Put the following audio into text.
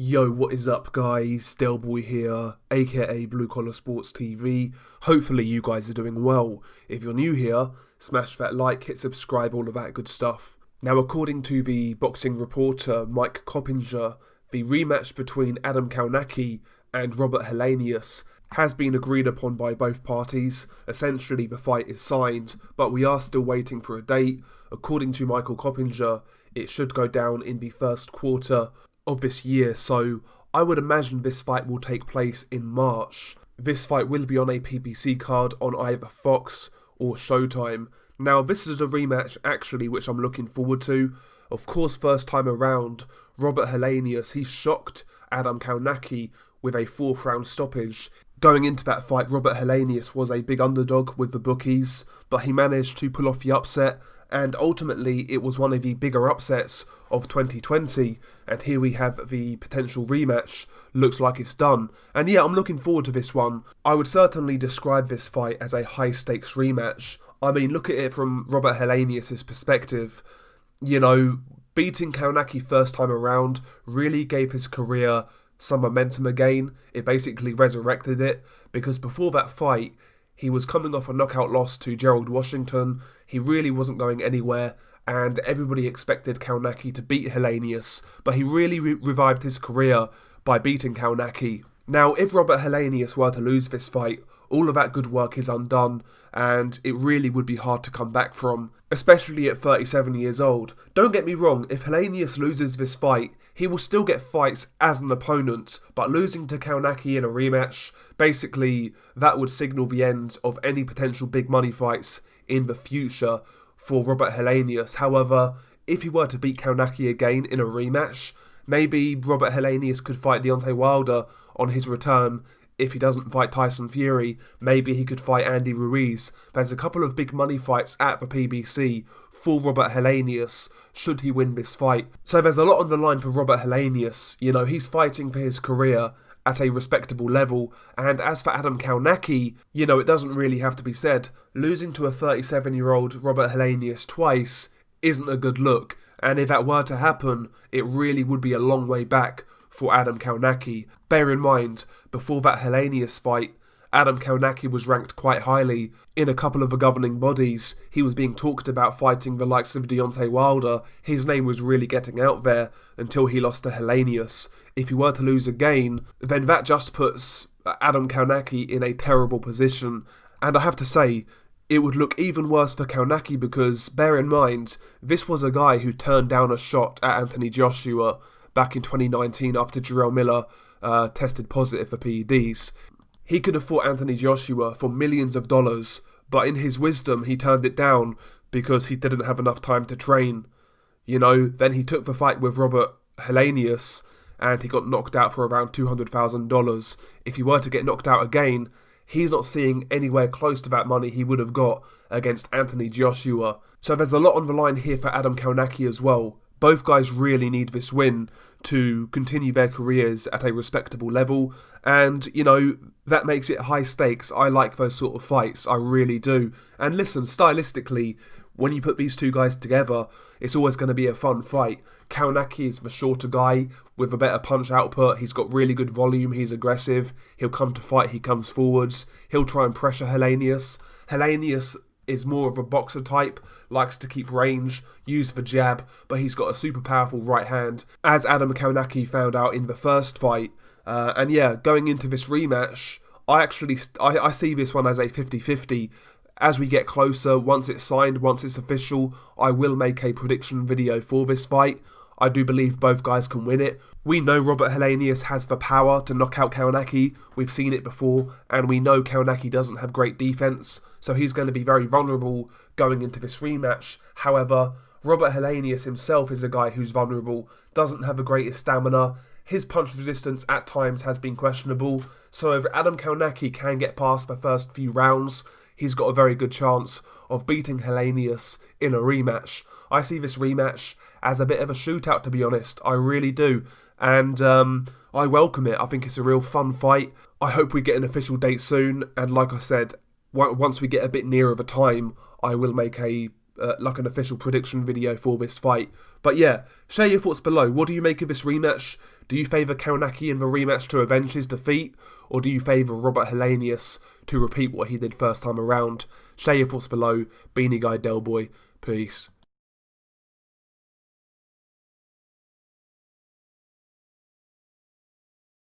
Yo, what is up guys? Delboy here, aka Blue Collar Sports TV. Hopefully you guys are doing well. If you're new here, smash that like, hit subscribe, all of that good stuff. Now, according to the boxing reporter Mike Coppinger, the rematch between Adam Kownacki and Robert Helenius has been agreed upon by both parties. Essentially, the fight is signed, but we are still waiting for a date. According to Michael Coppinger, it should go down in the first quarter of this year, so I would imagine this fight will take place in March. This fight will be on a PBC card on either Fox or Showtime. Now, this is a rematch actually which I'm looking forward to. Of course, first time around, Robert Helenius, he shocked Adam Kownacki with a 4th round stoppage. Going into that fight, Robert Helenius was a big underdog with the bookies, but he managed to pull off the upset, and ultimately it was one of the bigger upsets of 2020, and here we have the potential rematch. Looks like it's done, and yeah, I'm looking forward to this one. I would certainly describe this fight as a high stakes rematch. I mean, look at it from Robert Helenius' perspective. You know, beating Kownacki first time around really gave his career some momentum again. It basically resurrected it, because before that fight, he was coming off a knockout loss to Gerald Washington. He really wasn't going anywhere, and everybody expected Kownacki to beat Helenius, but he really revived his career by beating Kownacki. Now, if Robert Helenius were to lose this fight, all of that good work is undone, and it really would be hard to come back from, especially at 37 years old. Don't get me wrong, if Helenius loses this fight, he will still get fights as an opponent, but losing to Kownacki in a rematch, basically that would signal the end of any potential big money fights in the future for Robert Helenius. However, if he were to beat Kownacki again in a rematch, maybe Robert Helenius could fight Deontay Wilder on his return. If he doesn't fight Tyson Fury, maybe he could fight Andy Ruiz. There's a couple of big money fights at the PBC for Robert Helenius, should he win this fight. So there's a lot on the line for Robert Helenius. You know, he's fighting for his career at a respectable level. And as for Adam Kownacki, you know, it doesn't really have to be said. Losing to a 37-year-old Robert Helenius twice isn't a good look. And if that were to happen, it really would be a long way back for Adam Kownacki. Bear in mind, before that Helenius fight, Adam Kownacki was ranked quite highly in a couple of the governing bodies. He was being talked about fighting the likes of Deontay Wilder. His name was really getting out there until he lost to Helenius. If he were to lose again, then that just puts Adam Kownacki in a terrible position. And I have to say, it would look even worse for Kownacki, because bear in mind, this was a guy who turned down a shot at Anthony Joshua back in 2019 after Jarrell Miller tested positive for PEDs. He could have fought Anthony Joshua for millions of dollars, but in his wisdom he turned it down because he didn't have enough time to train. You know, then he took the fight with Robert Helenius and he got knocked out for around $200,000. If he were to get knocked out again, he's not seeing anywhere close to that money he would have got against Anthony Joshua. So there's a lot on the line here for Adam Kownacki as well. Both guys really need this win to continue their careers at a respectable level, and, you know, that makes it high stakes. I like those sort of fights, I really do. And listen, stylistically, when you put these two guys together, it's always going to be a fun fight. Kownacki is the shorter guy with a better punch output. He's got really good volume, he's aggressive, he'll come to fight, he comes forwards, he'll try and pressure Helenius. Helenius is more of a boxer type, likes to keep range, use the jab, but he's got a super powerful right hand, as Adam Kownacki found out in the first fight. And yeah, going into this rematch, I see this one as a 50-50. As we get closer, once it's signed, once it's official, I will make a prediction video for this fight. I do believe both guys can win it. We know Robert Helenius has the power to knock out Kownacki. We've seen it before, and we know Kownacki doesn't have great defense, so he's going to be very vulnerable going into this rematch. However, Robert Helenius himself is a guy who's vulnerable, doesn't have the greatest stamina. His punch resistance at times has been questionable, so if Adam Kownacki can get past the first few rounds, he's got a very good chance of beating Helenius in a rematch. I see this rematch as a bit of a shootout, to be honest. I really do. And I welcome it. I think it's a real fun fight. I hope we get an official date soon. And like I said, once we get a bit nearer the time, I will make a like an official prediction video for this fight. But yeah, share your thoughts below. What do you make of this rematch? Do you favour Kownacki in the rematch to avenge his defeat? Or do you favour Robert Helenius to repeat what he did first time around? Share your thoughts below. Beanie Guy Delboy. Peace.